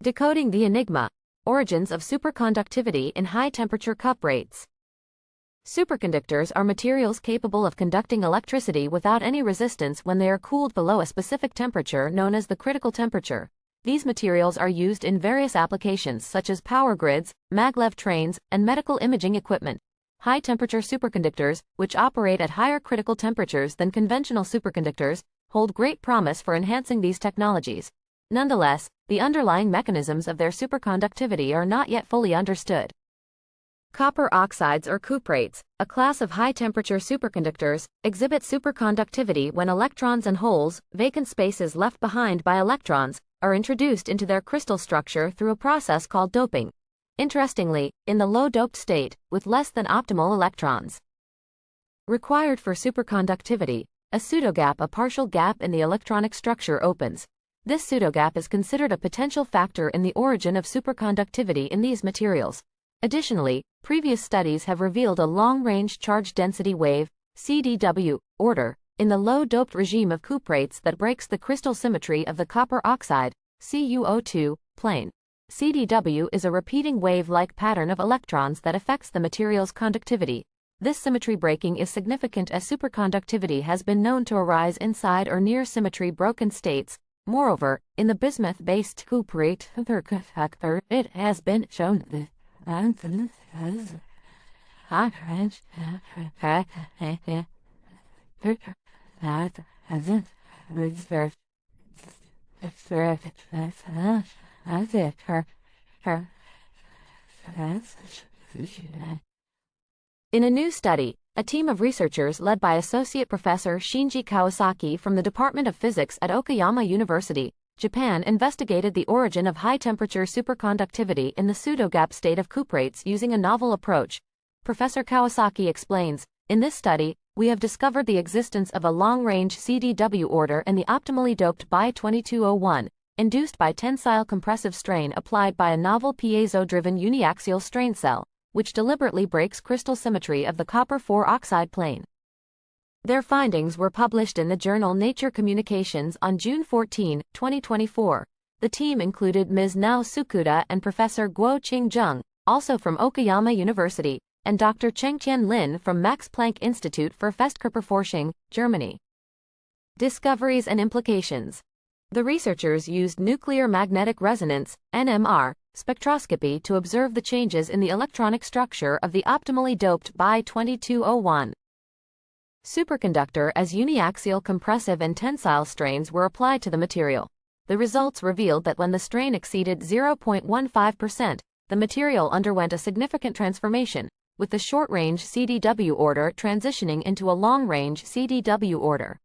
Decoding the Enigma. Origins of superconductivity in high-temperature cup rates. Superconductors are materials capable of conducting electricity without any resistance when they are cooled below a specific temperature known as the critical temperature. These materials are used in various applications such as power grids, maglev trains, and medical imaging equipment. High-temperature superconductors, which operate at higher critical temperatures than conventional superconductors, hold great promise for enhancing these technologies. Nonetheless, the underlying mechanisms of their superconductivity are not yet fully understood. Copper oxides or cuprates, a class of high-temperature superconductors, exhibit superconductivity when electrons and holes, vacant spaces left behind by electrons, are introduced into their crystal structure through a process called doping. Interestingly, in the low-doped state, with less than optimal electrons required for superconductivity, a pseudogap, a partial gap in the electronic structure, opens. This pseudogap is considered a potential factor in the origin of superconductivity in these materials. Additionally, previous studies have revealed a long-range charge density wave, CDW, order, in the low-doped regime of cuprates that breaks the crystal symmetry of the copper oxide, CuO2, plane. CDW is a repeating wave-like pattern of electrons that affects the material's conductivity. This symmetry breaking is significant as superconductivity has been known to arise inside or near symmetry-broken states. Moreover, in the bismuth-based cuprate superconductor, it has been shown that in a new study, a team of researchers led by Associate Professor Shinji Kawasaki from the Department of Physics at Okayama University, Japan, investigated the origin of high-temperature superconductivity in the pseudogap state of cuprates using a novel approach. Professor Kawasaki explains, "In this study, we have discovered the existence of a long-range CDW order in the optimally doped Bi-2201, induced by tensile compressive strain applied by a novel piezo-driven uniaxial strain cell, which deliberately breaks crystal symmetry of the copper-4 oxide plane." Their findings were published in the journal Nature Communications on June 14, 2024. The team included Ms. Nao Tsukuda and Professor Guo-Qing Zheng, also from Okayama University, and Dr. Chengtian Lin from Max Planck Institute for Festkörperforschung, Germany. Discoveries and implications. The researchers used nuclear magnetic resonance, NMR, spectroscopy to observe the changes in the electronic structure of the optimally doped Bi-2201 superconductor as uniaxial compressive and tensile strains were applied to the material. The results revealed that when the strain exceeded 0.15%, the material underwent a significant transformation, with the short-range CDW order transitioning into a long-range CDW order.